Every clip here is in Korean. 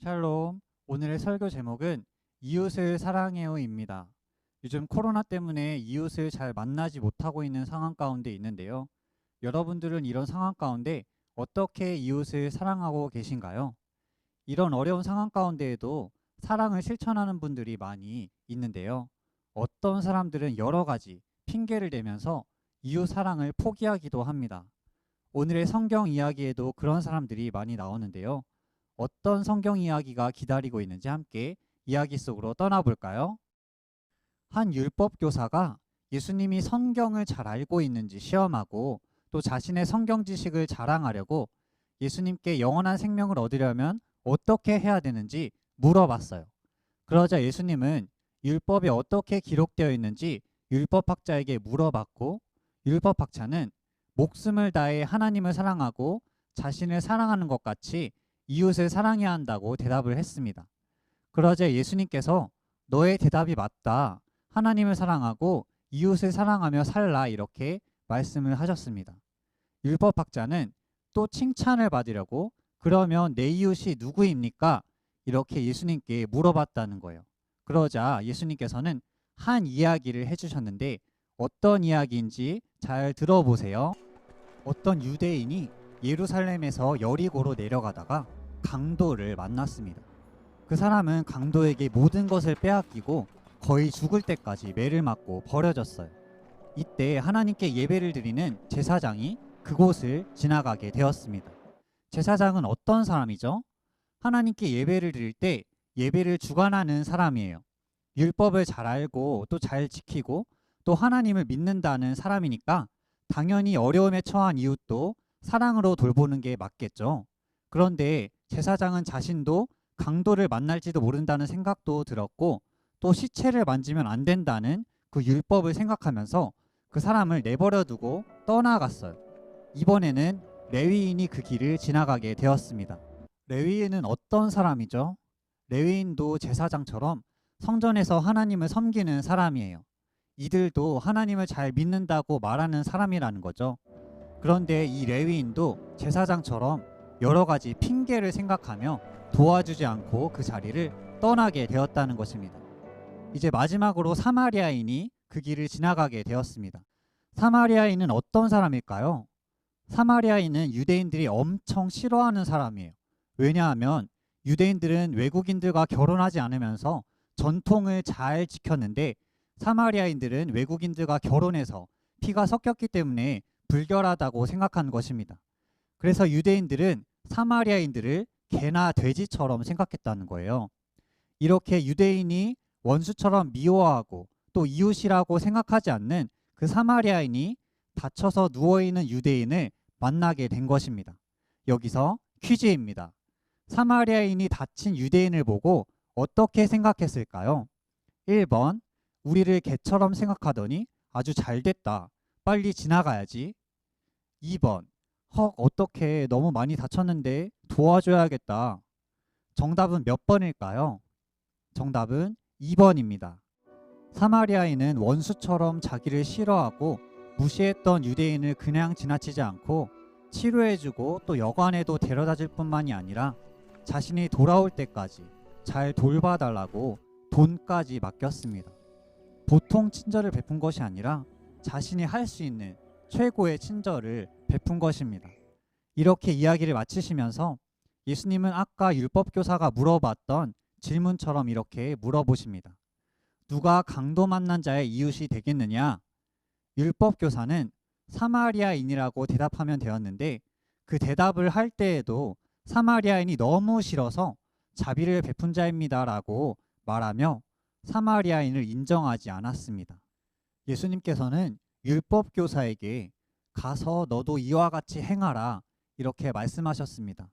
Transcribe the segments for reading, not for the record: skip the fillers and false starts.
샬롬, 오늘의 설교 제목은 이웃을 사랑해요입니다. 요즘 코로나 때문에 이웃을 잘 만나지 못하고 있는 상황 가운데 있는데요. 여러분들은 이런 상황 가운데 어떻게 이웃을 사랑하고 계신가요? 이런 어려운 상황 가운데에도 사랑을 실천하는 분들이 많이 있는데요. 어떤 사람들은 여러 가지 핑계를 대면서 이웃 사랑을 포기하기도 합니다. 오늘의 성경 이야기에도 그런 사람들이 많이 나오는데요. 어떤 성경 이야기가 기다리고 있는지 함께 이야기 속으로 떠나볼까요? 한 율법 교사가 예수님이 성경을 잘 알고 있는지 시험하고 또 자신의 성경 지식을 자랑하려고 예수님께 영원한 생명을 얻으려면 어떻게 해야 되는지 물어봤어요. 그러자 예수님은 율법에 어떻게 기록되어 있는지 율법학자에게 물어봤고, 율법학자는 목숨을 다해 하나님을 사랑하고 자신을 사랑하는 것 같이 이웃을 사랑해야 한다고 대답을 했습니다. 그러자 예수님께서 너의 대답이 맞다. 하나님을 사랑하고 이웃을 사랑하며 살라, 이렇게 말씀을 하셨습니다. 율법학자는 또 칭찬을 받으려고 그러면 내 이웃이 누구입니까? 이렇게 예수님께 물어봤다는 거예요. 그러자 예수님께서는 한 이야기를 해주셨는데 어떤 이야기인지 잘 들어보세요. 어떤 유대인이 예루살렘에서 여리고로 내려가다가 강도를 만났습니다. 그 사람은 강도에게 모든 것을 빼앗기고 거의 죽을 때까지 매를 맞고 버려졌어요. 이때 하나님께 예배를 드리는 제사장이 그곳을 지나가게 되었습니다. 제사장은 어떤 사람이죠? 하나님께 예배를 드릴 때 예배를 주관하는 사람이에요. 율법을 잘 알고 또 잘 지키고 또 하나님을 믿는다는 사람이니까 당연히 어려움에 처한 이웃도 사랑으로 돌보는 게 맞겠죠. 그런데 제사장은 자신도 강도를 만날지도 모른다는 생각도 들었고 또 시체를 만지면 안 된다는 그 율법을 생각하면서 그 사람을 내버려 두고 떠나갔어요. 이번에는 레위인이 그 길을 지나가게 되었습니다. 레위인은 어떤 사람이죠? 레위인도 제사장처럼 성전에서 하나님을 섬기는 사람이에요. 이들도 하나님을 잘 믿는다고 말하는 사람이라는 거죠. 그런데 이 레위인도 제사장처럼 여러 가지 핑계를 생각하며 도와주지 않고 그 자리를 떠나게 되었다는 것입니다. 이제 마지막으로 사마리아인이 그 길을 지나가게 되었습니다. 사마리아인은 어떤 사람일까요? 사마리아인은 유대인들이 엄청 싫어하는 사람이에요. 왜냐하면 유대인들은 외국인들과 결혼하지 않으면서 전통을 잘 지켰는데 사마리아인들은 외국인들과 결혼해서 피가 섞였기 때문에 불결하다고 생각한 것입니다. 그래서 유대인들은 사마리아인들을 개나 돼지처럼 생각했다는 거예요. 이렇게 유대인이 원수처럼 미워하고 또 이웃이라고 생각하지 않는 그 사마리아인이 다쳐서 누워있는 유대인을 만나게 된 것입니다. 여기서 퀴즈입니다. 사마리아인이 다친 유대인을 보고 어떻게 생각했을까요? 1번, 우리를 개처럼 생각하더니 아주 잘 됐다. 빨리 지나가야지. 2번, 헉, 어떡해. 너무 많이 다쳤는데 도와줘야겠다. 정답은 몇 번일까요? 정답은 2번입니다. 사마리아인은 원수처럼 자기를 싫어하고 무시했던 유대인을 그냥 지나치지 않고 치료해주고 또 여관에도 데려다줄 뿐만이 아니라 자신이 돌아올 때까지 잘 돌봐달라고 돈까지 맡겼습니다. 보통 친절을 베푼 것이 아니라 자신이 할 수 있는 최고의 친절을 베푼 것입니다. 이렇게 이야기를 마치시면서 예수님은 아까 율법교사가 물어봤던 질문처럼 이렇게 물어보십니다. 누가 강도 만난 자의 이웃이 되겠느냐? 율법교사는 사마리아인이라고 대답하면 되었는데 그 대답을 할 때에도 사마리아인이 너무 싫어서 자비를 베푼 자입니다 라고 말하며 사마리아인을 인정하지 않았습니다. 예수님께서는 율법교사에게 가서 너도 이와 같이 행하라, 이렇게 말씀하셨습니다.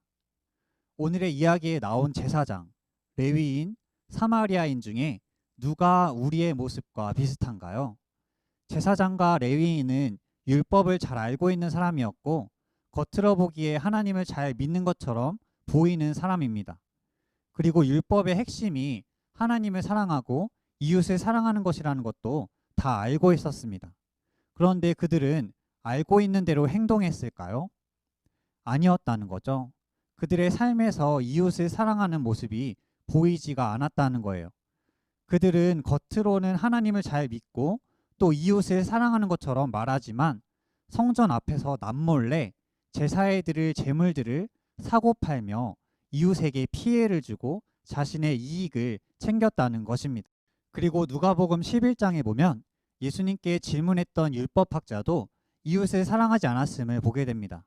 오늘의 이야기에 나온 제사장, 레위인, 사마리아인 중에 누가 우리의 모습과 비슷한가요? 제사장과 레위인은 율법을 잘 알고 있는 사람이었고 겉으로 보기에 하나님을 잘 믿는 것처럼 보이는 사람입니다. 그리고 율법의 핵심이 하나님을 사랑하고 이웃을 사랑하는 것이라는 것도 다 알고 있었습니다. 그런데 그들은 알고 있는 대로 행동했을까요? 아니었다는 거죠. 그들의 삶에서 이웃을 사랑하는 모습이 보이지가 않았다는 거예요. 그들은 겉으로는 하나님을 잘 믿고 또 이웃을 사랑하는 것처럼 말하지만 성전 앞에서 남몰래 제사에 드릴 제물들을 사고 팔며 이웃에게 피해를 주고 자신의 이익을 챙겼다는 것입니다. 그리고 누가복음 11장에 보면 예수님께 질문했던 율법학자도 이웃을 사랑하지 않았음을 보게 됩니다.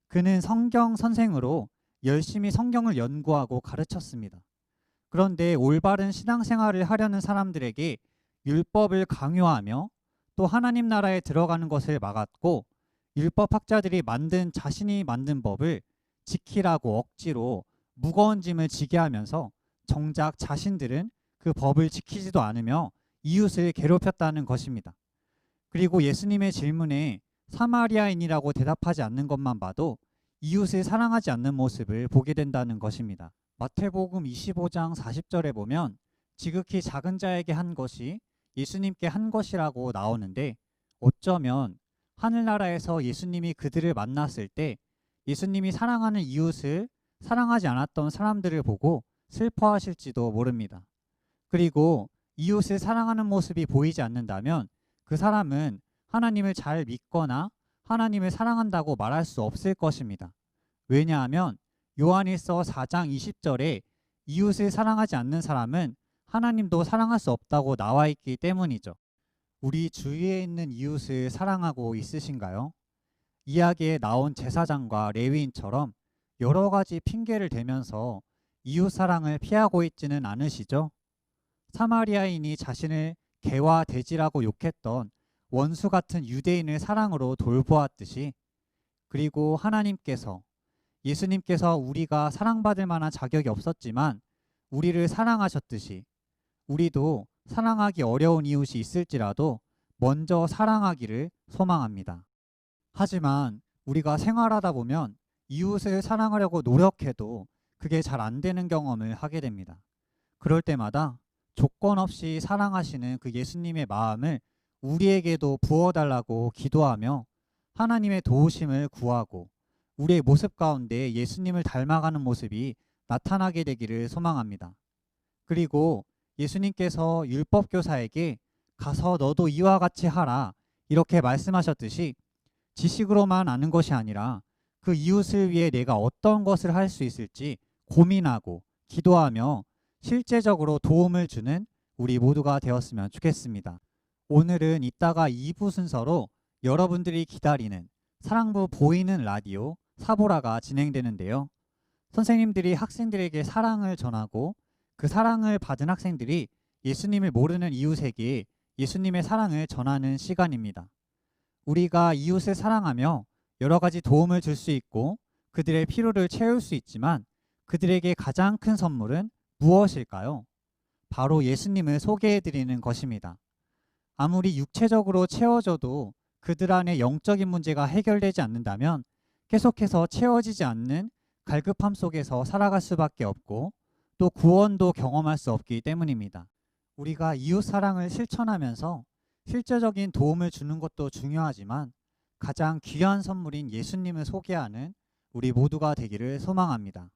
그는 성경 선생으로 열심히 성경을 연구하고 가르쳤습니다. 그런데 올바른 신앙생활을 하려는 사람들에게 율법을 강요하며 또 하나님 나라에 들어가는 것을 막았고, 율법학자들이 자신이 만든 법을 지키라고 억지로 무거운 짐을 지게 하면서 정작 자신들은 그 법을 지키지도 않으며 이웃을 괴롭혔다는 것입니다. 그리고 예수님의 질문에 사마리아인이라고 대답하지 않는 것만 봐도 이웃을 사랑하지 않는 모습을 보게 된다는 것입니다. 마태복음 25장 40절에 보면 지극히 작은 자에게 한 것이 예수님께 한 것이라고 나오는데, 어쩌면 하늘나라에서 예수님이 그들을 만났을 때 예수님이 사랑하는 이웃을 사랑하지 않았던 사람들을 보고 슬퍼하실지도 모릅니다. 그리고 이웃을 사랑하는 모습이 보이지 않는다면 그 사람은 하나님을 잘 믿거나 하나님을 사랑한다고 말할 수 없을 것입니다. 왜냐하면 요한일서 4장 20절에 이웃을 사랑하지 않는 사람은 하나님도 사랑할 수 없다고 나와 있기 때문이죠. 우리 주위에 있는 이웃을 사랑하고 있으신가요? 이야기에 나온 제사장과 레위인처럼 여러 가지 핑계를 대면서 이웃 사랑을 피하고 있지는 않으시죠? 사마리아인이 자신을 개와 돼지라고 욕했던 원수 같은 유대인을 사랑으로 돌보았듯이, 그리고 예수님께서 우리가 사랑받을 만한 자격이 없었지만 우리를 사랑하셨듯이 우리도 사랑하기 어려운 이웃이 있을지라도 먼저 사랑하기를 소망합니다. 하지만 우리가 생활하다 보면 이웃을 사랑하려고 노력해도 그게 잘 안 되는 경험을 하게 됩니다. 그럴 때마다 조건 없이 사랑하시는 그 예수님의 마음을 우리에게도 부어달라고 기도하며 하나님의 도우심을 구하고 우리의 모습 가운데 예수님을 닮아가는 모습이 나타나게 되기를 소망합니다. 그리고 예수님께서 율법교사에게 가서 너도 이와 같이 하라 이렇게 말씀하셨듯이 지식으로만 아는 것이 아니라 그 이웃을 위해 내가 어떤 것을 할 수 있을지 고민하고 기도하며 실제적으로 도움을 주는 우리 모두가 되었으면 좋겠습니다. 오늘은 이따가 2부 순서로 여러분들이 기다리는 사랑부 보이는 라디오 사보라가 진행되는데요. 선생님들이 학생들에게 사랑을 전하고 그 사랑을 받은 학생들이 예수님을 모르는 이웃에게 예수님의 사랑을 전하는 시간입니다. 우리가 이웃을 사랑하며 여러 가지 도움을 줄 수 있고 그들의 필요를 채울 수 있지만 그들에게 가장 큰 선물은 무엇일까요? 바로 예수님을 소개해드리는 것입니다. 아무리 육체적으로 채워져도 그들 안에 영적인 문제가 해결되지 않는다면 계속해서 채워지지 않는 갈급함 속에서 살아갈 수밖에 없고 또 구원도 경험할 수 없기 때문입니다. 우리가 이웃 사랑을 실천하면서 실제적인 도움을 주는 것도 중요하지만 가장 귀한 선물인 예수님을 소개하는 우리 모두가 되기를 소망합니다.